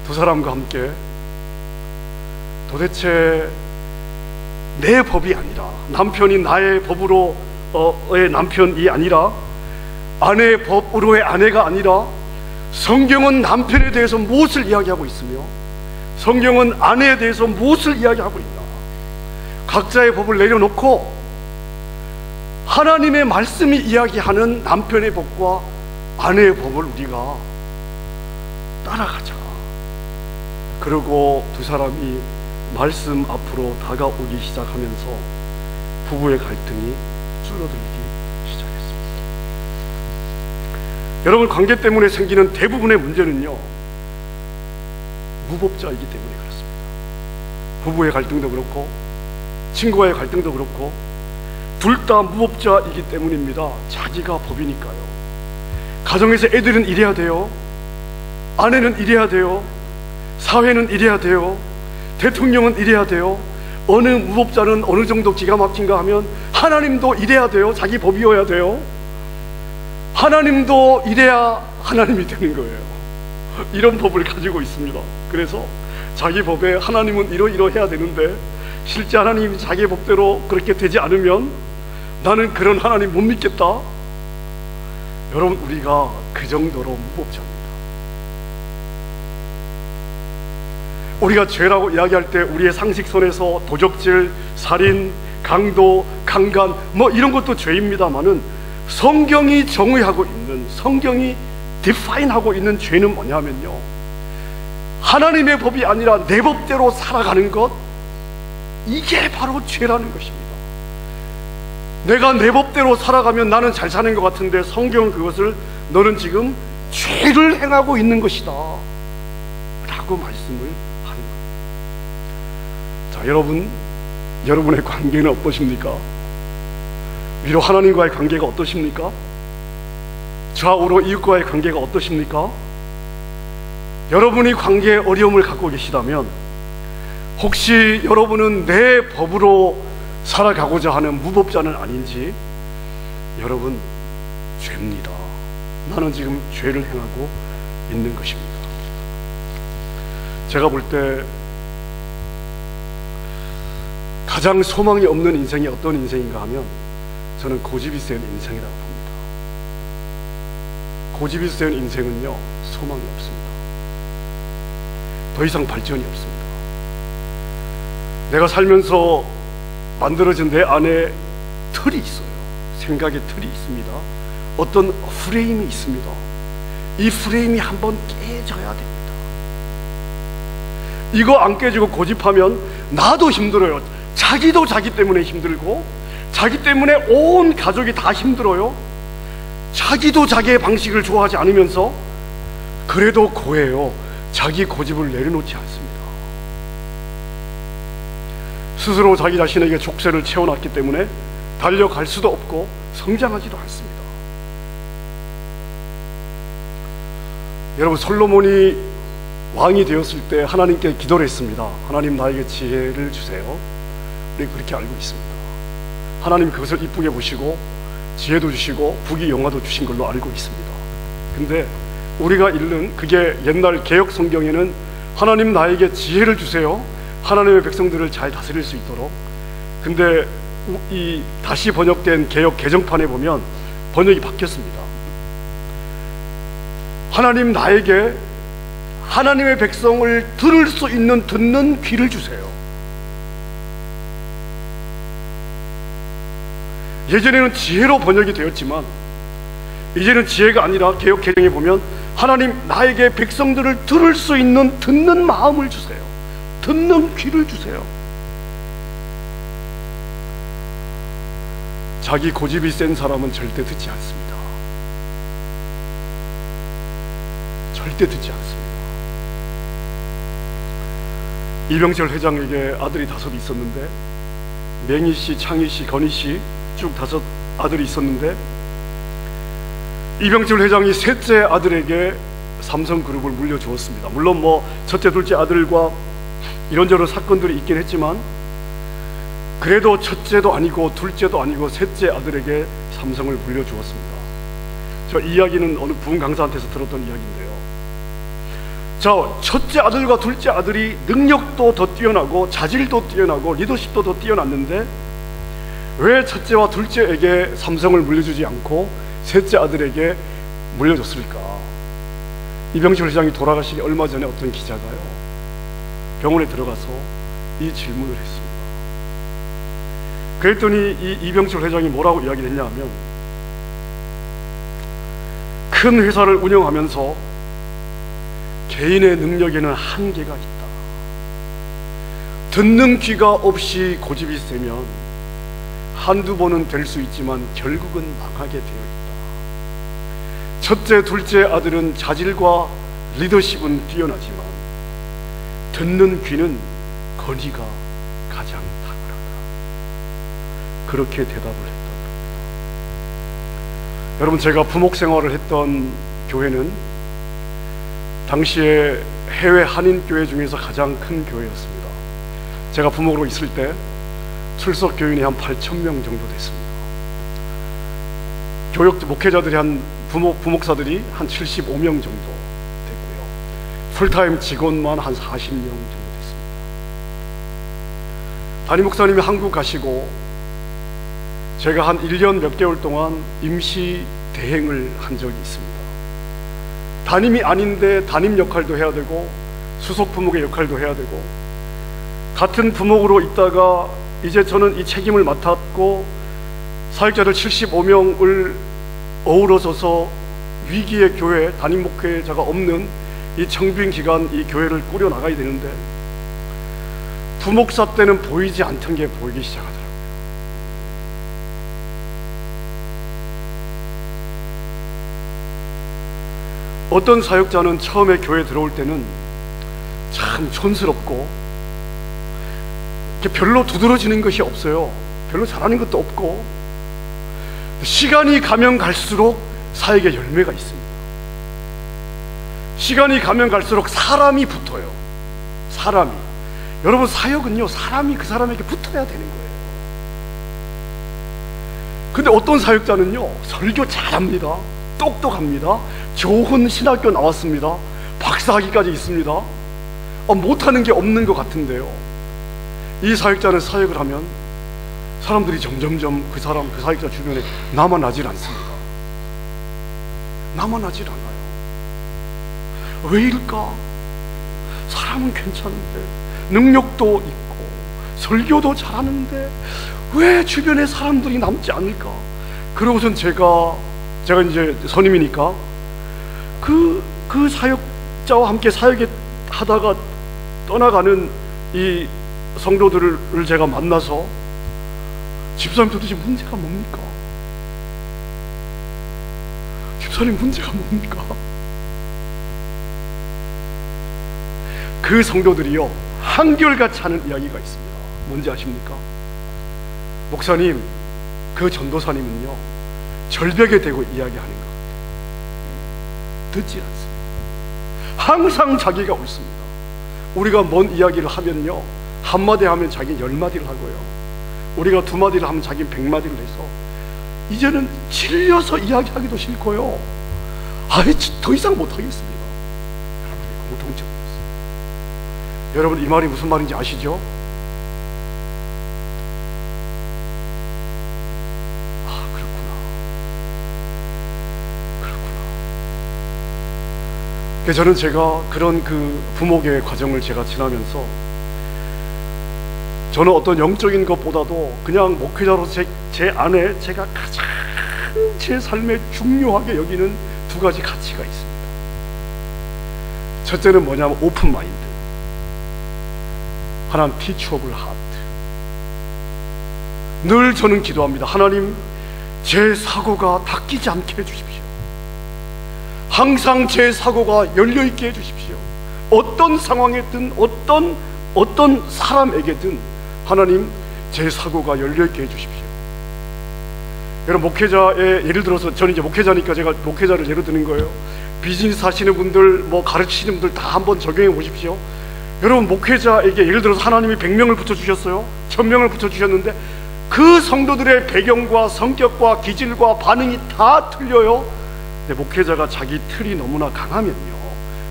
두 사람과 함께 도대체 내 법이 아니라, 남편이 나의 법으로의 남편이 아니라, 아내의 법으로의 아내가 아니라, 성경은 남편에 대해서 무엇을 이야기하고 있으며 성경은 아내에 대해서 무엇을 이야기하고 있나, 각자의 법을 내려놓고 하나님의 말씀이 이야기하는 남편의 법과 아내의 법을 우리가 따라가자. 그리고 두 사람이 말씀 앞으로 다가오기 시작하면서 부부의 갈등이 줄어들기 시작했습니다. 여러분, 관계 때문에 생기는 대부분의 문제는요, 무법자이기 때문에 그렇습니다. 부부의 갈등도 그렇고 친구와의 갈등도 그렇고 둘 다 무법자이기 때문입니다. 자기가 법이니까요. 가정에서 애들은 이래야 돼요, 아내는 이래야 돼요, 사회는 이래야 돼요, 대통령은 이래야 돼요. 어느 무법자는 어느 정도 기가 막힌가 하면 하나님도 이래야 돼요. 자기 법이어야 돼요. 하나님도 이래야 하나님이 되는 거예요. 이런 법을 가지고 있습니다. 그래서 자기 법에 하나님은 이러이러해야 되는데 실제 하나님이 자기 법대로 그렇게 되지 않으면 나는 그런 하나님 못 믿겠다. 여러분, 우리가 그 정도로 무법자입니다. 우리가 죄라고 이야기할 때 우리의 상식선에서 도적질, 살인, 강도, 강간 뭐 이런 것도 죄입니다만은, 성경이 정의하고 있는, 성경이 디파인하고 있는 죄는 뭐냐면요, 하나님의 법이 아니라 내 법대로 살아가는 것, 이게 바로 죄라는 것입니다. 내가 내 법대로 살아가면 나는 잘 사는 것 같은데 성경은 그것을 너는 지금 죄를 행하고 있는 것이다 라고 말씀을 하는 거예요. 자, 여러분의 관계는 어떠십니까? 위로 하나님과의 관계가 어떠십니까? 좌우로 이웃과의 관계가 어떠십니까? 여러분이 관계에 어려움을 갖고 계시다면 혹시 여러분은 내 법으로 살아가고자 하는 무법자는 아닌지, 여러분 죄입니다. 나는 지금 죄를 행하고 있는 것입니다. 제가 볼 때 가장 소망이 없는 인생이 어떤 인생인가 하면 저는 고집이 센 인생이라고 봅니다. 고집이 센 인생은요, 소망이 없습니다. 더 이상 발전이 없습니다. 내가 살면서 만들어진 내 안에 틀이 있어요. 생각의 틀이 있습니다. 어떤 프레임이 있습니다. 이 프레임이 한번 깨져야 됩니다. 이거 안 깨지고 고집하면 나도 힘들어요. 자기도 자기 때문에 힘들고, 자기 때문에 온 가족이 다 힘들어요. 자기도 자기의 방식을 좋아하지 않으면서 그래도 고해요. 자기 고집을 내려놓지 않습니다. 스스로 자기 자신에게 족쇄를 채워놨기 때문에 달려갈 수도 없고 성장하지도 않습니다. 여러분, 솔로몬이 왕이 되었을 때 하나님께 기도를 했습니다. 하나님, 나에게 지혜를 주세요. 우리 그렇게 알고 있습니다. 하나님 그것을 이쁘게 보시고 지혜도 주시고 부귀 영화도 주신 걸로 알고 있습니다. 근데 우리가 읽는 그게 옛날 개역 성경에는 하나님 나에게 지혜를 주세요, 하나님의 백성들을 잘 다스릴 수 있도록. 근데 이 다시 번역된 개역 개정판에 보면 번역이 바뀌었습니다. 하나님 나에게 하나님의 백성을 들을 수 있는 듣는 귀를 주세요. 예전에는 지혜로 번역이 되었지만 이제는 지혜가 아니라 개역 개정에 보면 하나님 나에게 백성들을 들을 수 있는 듣는 마음을 주세요. 듣는 귀를 주세요. 자기 고집이 센 사람은 절대 듣지 않습니다. 절대 듣지 않습니다. 이병철 회장에게 아들이 5이 있었는데, 맹희 씨, 창희 씨, 건희 씨 쭉 5 아들이 있었는데, 이병철 회장이 셋째 아들에게 삼성그룹을 물려주었습니다. 물론 첫째, 둘째 아들과 이런저런 사건들이 있긴 했지만 그래도 첫째도 아니고 둘째도 아니고 셋째 아들에게 삼성을 물려주었습니다. 저 이야기는 어느 부흥 강사한테서 들었던 이야기인데요. 자, 첫째 아들과 둘째 아들이 능력도 더 뛰어나고 자질도 뛰어나고 리더십도 더 뛰어났는데 왜 첫째와 둘째에게 삼성을 물려주지 않고 셋째 아들에게 물려줬을까? 이병철 회장이 돌아가시기 얼마 전에 어떤 기자가요, 병원에 들어가서 이 질문을 했습니다. 그랬더니 이 이병철 회장이 뭐라고 이야기를 했냐면, 큰 회사를 운영하면서 개인의 능력에는 한계가 있다. 듣는 귀가 없이 고집이 세면 한두 번은 될 수 있지만 결국은 망하게 되어 있다. 첫째, 둘째 아들은 자질과 리더십은 뛰어나지만 듣는 귀는 거리가 가장 탁월하다. 그렇게 대답을 했던 겁니다. 여러분, 제가 부목 생활을 했던 교회는 당시에 해외 한인교회 중에서 가장 큰 교회였습니다. 제가 부목으로 있을 때 출석 교인이 한 8,000명 정도 됐습니다. 교역 목회자들이 부목사들이 한 75명 정도 됐고요. 풀타임 직원만 한 40명 정도 됐습니다. 담임 목사님이 한국 가시고 제가 한 1년 몇 개월 동안 임시 대행을 한 적이 있습니다. 담임이 아닌데 담임 역할도 해야 되고 수석 부목의 역할도 해야 되고, 같은 부목으로 있다가 이제 저는 이 책임을 맡았고 사역자들 75명을 어우러져서 위기의 교회, 담임 목회자가 없는 이 청빙 기간 이 교회를 꾸려 나가야 되는데 부목사 때는 보이지 않던 게 보이기 시작하더라고요. 어떤 사역자는 처음에 교회 들어올 때는 참 촌스럽고 별로 두드러지는 것이 없어요. 별로 잘하는 것도 없고, 시간이 가면 갈수록 사역의 열매가 있습니다. 시간이 가면 갈수록 사람이 붙어요. 사람이. 여러분, 사역은요, 사람이 그 사람에게 붙어야 되는 거예요. 근데 어떤 사역자는요, 설교 잘합니다. 똑똑합니다. 좋은 신학교 나왔습니다. 박사학위까지 있습니다. 못하는 게 없는 것 같은데요, 이 사역자는 사역을 하면 사람들이 점점점 그 사역자 주변에 남아나질 않습니다. 남아나질 않아요. 왜일까? 사람은 괜찮은데, 능력도 있고 설교도 잘하는데 왜 주변에 사람들이 남지 않을까? 그러고선 제가 이제 선임이니까 그 사역자와 함께 사역에 하다가 떠나가는 이 성도들을 제가 만나서, 집사님 도대체 문제가 뭡니까? 집사님 문제가 뭡니까? 그 성도들이요, 한결같이 하는 이야기가 있습니다. 뭔지 아십니까? 목사님, 그 전도사님은요, 절벽에 대고 이야기하는 것 같아요. 듣지 않습니다. 항상 자기가 옳습니다. 우리가 뭔 이야기를 하면요, 한마디 하면 자기는 10마디를 하고요, 우리가 2마디를 하면 자기는 100마디를 해서 이제는 질려서 이야기하기도 싫고요, 아예 더 이상 못하겠습니다. 여러분의 공통점이었어요. 여러분, 이 말이 무슨 말인지 아시죠? 저는 제가 그런 그 부목의 과정을 제가 지나면서, 저는 어떤 영적인 것보다도 그냥 목회자로서 제 안에 제가 가장 제 삶에 중요하게 여기는 2가지 가치가 있습니다. 첫째는 뭐냐면 오픈 마인드, 하나는 teachable heart. 늘 저는 기도합니다. 하나님, 제 사고가 닫히지 않게 해주십시오. 항상 제 사고가 열려있게 해주십시오. 어떤 상황에든 어떤 사람에게든 하나님, 제 사고가 열려있게 해주십시오. 여러분, 목회자의 예를 들어서, 저는 이제 목회자니까 제가 목회자를 예로 드는 거예요. 비즈니스 하시는 분들, 가르치시는 분들 다 한번 적용해 보십시오. 여러분, 목회자에게 예를 들어서 하나님이 100명을 붙여주셨어요. 1000명을 붙여주셨는데 그 성도들의 배경과 성격과 기질과 반응이 다 틀려요. 목회자가 자기 틀이 너무나 강하면요,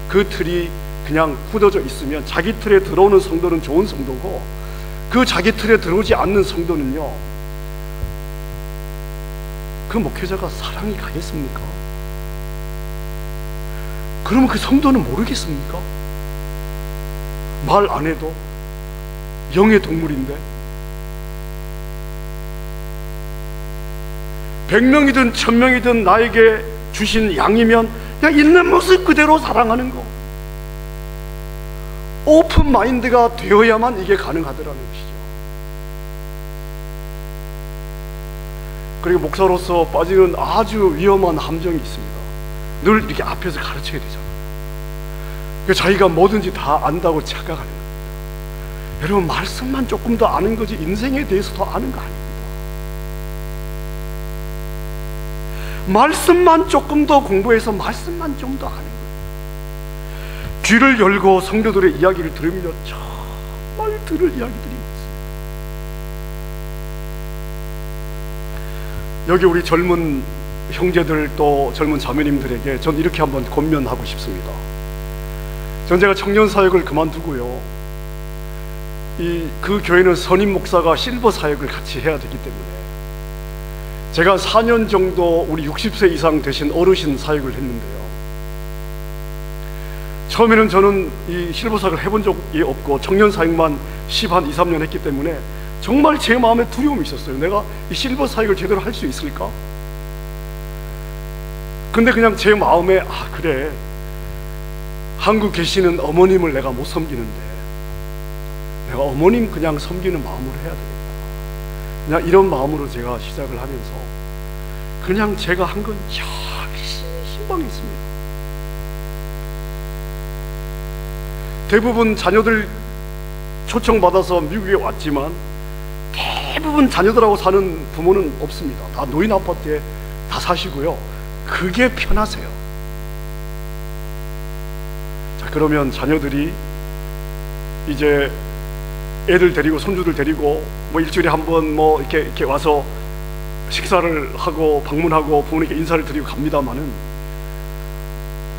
그 틀이 그냥 굳어져 있으면 자기 틀에 들어오는 성도는 좋은 성도고, 그 자기 틀에 들어오지 않는 성도는요, 그 목회자가 사랑이 가겠습니까? 그러면 그 성도는 모르겠습니까? 말 안 해도 영의 동물인데, 100명이든 1000명이든 나에게 주신 양이면 그냥 있는 모습 그대로 사랑하는 거, 오픈 마인드가 되어야만 이게 가능하더라는 것이죠. 그리고 목사로서 빠지는 아주 위험한 함정이 있습니다. 늘 이렇게 앞에서 가르쳐야 되잖아요. 자기가 뭐든지 다 안다고 착각하는 겁니다. 여러분, 말씀만 조금 더 아는 거지 인생에 대해서 더 아는 거 아닙니다. 말씀만 조금 더 공부해서 말씀만 좀 더 아는 거예요. 귀를 열고 성도들의 이야기를 들으면 정말 들을 이야기들이 많습니다. 여기 우리 젊은 형제들, 또 젊은 자매님들에게 전 이렇게 한번 권면하고 싶습니다. 전 제가 청년 사역을 그만두고요, 그 교회는 선임 목사가 실버 사역을 같이 해야 되기 때문에 제가 4년 정도 우리 60세 이상 되신 어르신 사역을 했는데요, 처음에는 저는 이 실버 사역을 해본 적이 없고 청년 사역만 13년 했기 때문에 정말 제 마음에 두려움이 있었어요. 내가 이 실버 사역을 제대로 할 수 있을까? 근데 그냥 제 마음에, 그래, 한국 계시는 어머님을 내가 못 섬기는데 내가 어머님 그냥 섬기는 마음으로 해야 되겠다. 그냥 이런 마음으로 제가 시작을 하면서 그냥 제가 한 건 열심히 신방했습니다. 대부분 자녀들 초청받아서 미국에 왔지만 대부분 자녀들하고 사는 부모는 없습니다. 다 노인 아파트에 다 사시고요. 그게 편하세요. 자, 그러면 자녀들이 이제 애들 데리고 손주들 데리고 뭐 일주일에 한 번 뭐 이렇게 와서 식사를 하고 방문하고 부모님께 인사를 드리고 갑니다마는,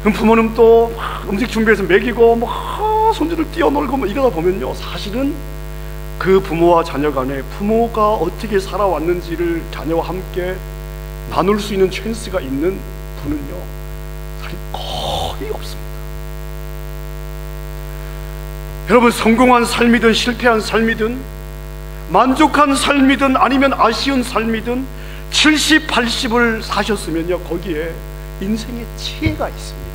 그럼 부모님 또 음식 준비해서 먹이고 뭐 손주들 뛰어놀고 뭐 이러다 보면요, 사실은 그 부모와 자녀 간에 부모가 어떻게 살아왔는지를 자녀와 함께 나눌 수 있는 찬스가 있는 분은요, 사실 거의 없습니다. 여러분, 성공한 삶이든 실패한 삶이든 만족한 삶이든 아니면 아쉬운 삶이든 70, 80을 사셨으면요, 거기에 인생의 지혜가 있습니다.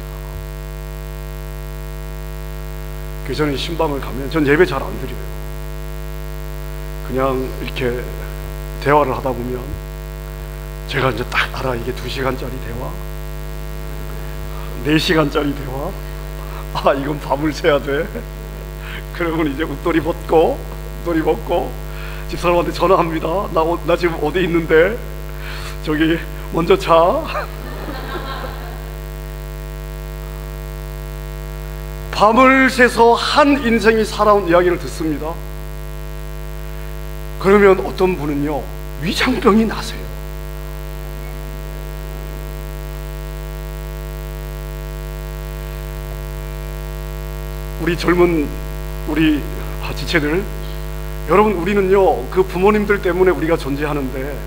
그 전에 신방을 가면 전 예배 잘 안 드려요. 그냥 이렇게 대화를 하다 보면 제가 이제 딱 알아. 이게 2시간짜리 대화, 4시간짜리 대화, 아 이건 밤을 새야 돼. 그러면 이제 웃돌이 벗고 집사람한테 전화합니다. 나 지금 어디 있는데 저기 먼저 자. 밤을 새서 한 인생이 살아온 이야기를 듣습니다. 그러면 어떤 분은요, 위장병이 나세요. 우리 젊은 우리 지체들, 여러분, 우리는요 그 부모님들 때문에 우리가 존재하는데,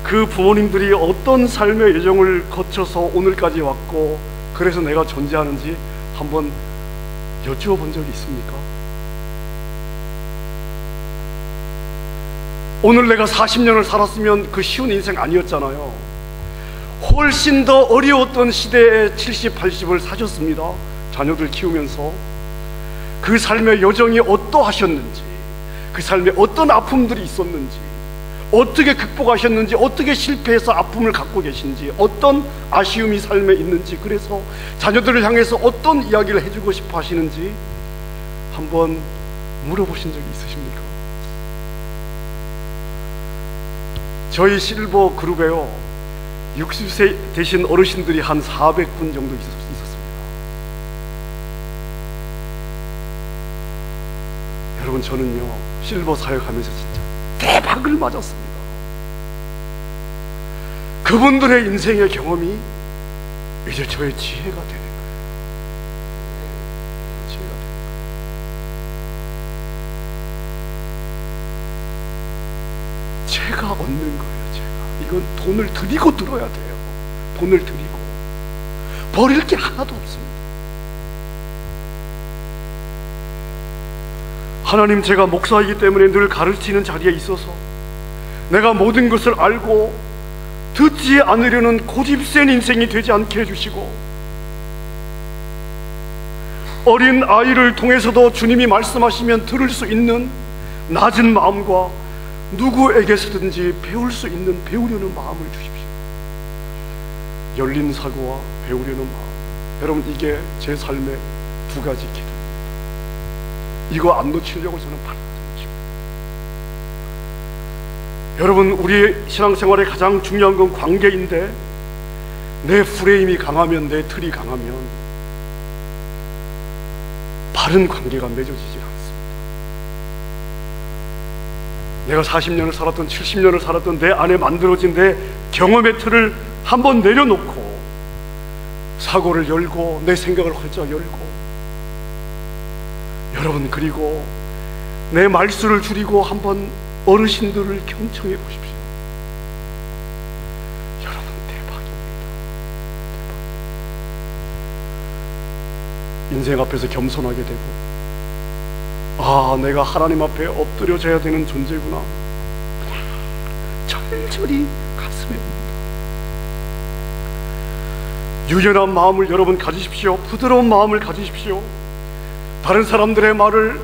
그 부모님들이 어떤 삶의 여정을 거쳐서 오늘까지 왔고 그래서 내가 존재하는지 한번 여쭈어 본 적이 있습니까? 오늘 내가 40년을 살았으면 그 쉬운 인생 아니었잖아요. 훨씬 더 어려웠던 시대에 70, 80을 사셨습니다. 자녀들 키우면서 그 삶의 여정이 어떠하셨는지, 그 삶에 어떤 아픔들이 있었는지, 어떻게 극복하셨는지, 어떻게 실패해서 아픔을 갖고 계신지, 어떤 아쉬움이 삶에 있는지, 그래서 자녀들을 향해서 어떤 이야기를 해주고 싶어 하시는지 한번 물어보신 적이 있으십니까? 저희 실버 그룹에요, 60세 되신 어르신들이 한 400분 정도 있었습니다. 여러분, 저는요 실버 사역하면서 진짜 대박을 맞았습니다. 그분들의 인생의 경험이 이제 저의 지혜가 되는 거예요. 지혜가 되는 거예요. 제가 얻는 거예요. 이건 돈을 들이고 들어야 돼요. 돈을 들이고. 버릴 게 하나도 없습니다. 하나님, 제가 목사이기 때문에 늘 가르치는 자리에 있어서 내가 모든 것을 알고 듣지 않으려는 고집센 인생이 되지 않게 해주시고, 어린 아이를 통해서도 주님이 말씀하시면 들을 수 있는 낮은 마음과 누구에게서든지 배울 수 있는 배우려는 마음을 주십시오. 열린 사고와 배우려는 마음. 여러분, 이게 제 삶의 2가지 기도. 이거 안 놓치려고 저는 바랍니다. 여러분, 우리 신앙생활에 가장 중요한 건 관계인데, 내 프레임이 강하면, 내 틀이 강하면 바른 관계가 맺어지지 않습니다. 내가 40년을 살았던 70년을 살았던 내 안에 만들어진 내 경험의 틀을 한번 내려놓고 사고를 열고 내 생각을 활짝 열고, 여러분, 그리고 내 말수를 줄이고 한번 어르신들을 경청해 보십시오. 여러분, 대박입니다. 대박. 인생 앞에서 겸손하게 되고, 아, 내가 하나님 앞에 엎드려져야 되는 존재구나, 절절히 가슴에 옵니다. 유연한 마음을 여러분 가지십시오. 부드러운 마음을 가지십시오. 다른 사람들의 말을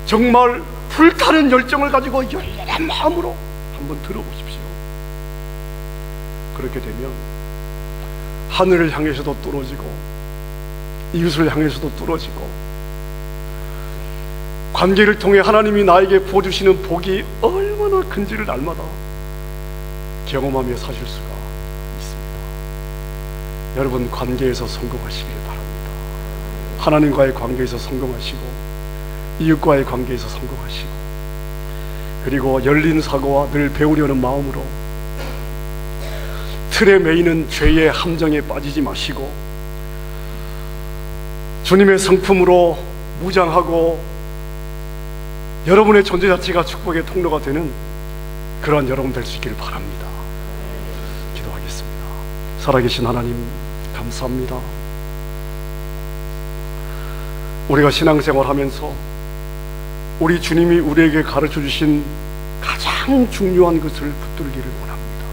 정말 불타는 열정을 가지고 열렬한 마음으로 한번 들어보십시오. 그렇게 되면 하늘을 향해서도 뚫어지고 이웃을 향해서도 뚫어지고 관계를 통해 하나님이 나에게 부어주시는 복이 얼마나 큰지를 날마다 경험하며 사실 수가 있습니다. 여러분, 관계에서 성공하시길 바랍니다. 하나님과의 관계에서 성공하시고, 이웃과의 관계에서 성공하시고, 그리고 열린 사고와 늘 배우려는 마음으로 틀에 매이는 죄의 함정에 빠지지 마시고, 주님의 성품으로 무장하고 여러분의 존재 자체가 축복의 통로가 되는 그러한 여러분 될 수 있기를 바랍니다. 기도하겠습니다. 살아계신 하나님, 감사합니다. 우리가 신앙생활 하면서 우리 주님이 우리에게 가르쳐 주신 가장 중요한 것을 붙들기를 원합니다.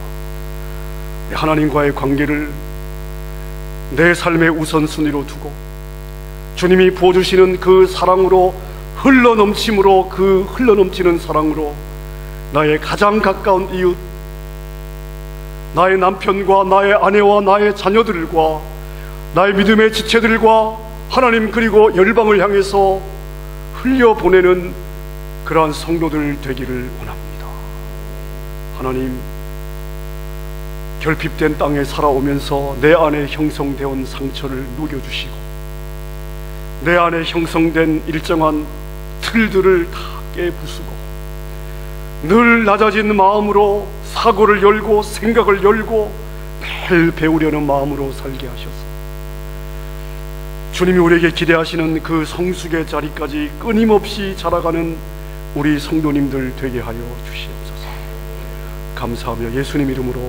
하나님과의 관계를 내 삶의 우선순위로 두고 주님이 부어주시는 그 사랑으로 흘러넘침으로, 그 흘러넘치는 사랑으로 나의 가장 가까운 이웃, 나의 남편과 나의 아내와 나의 자녀들과 나의 믿음의 지체들과 하나님, 그리고 열방을 향해서 흘려보내는 그러한 성도들 되기를 원합니다. 하나님, 결핍된 땅에 살아오면서 내 안에 형성되어 온 상처를 녹여주시고, 내 안에 형성된 일정한 틀들을 다 깨부수고 늘 낮아진 마음으로 사고를 열고 생각을 열고 매일 배우려는 마음으로 살게 하셔서 주님이 우리에게 기대하시는 그 성숙의 자리까지 끊임없이 자라가는 우리 성도님들 되게 하여 주시옵소서. 감사하며 예수님 이름으로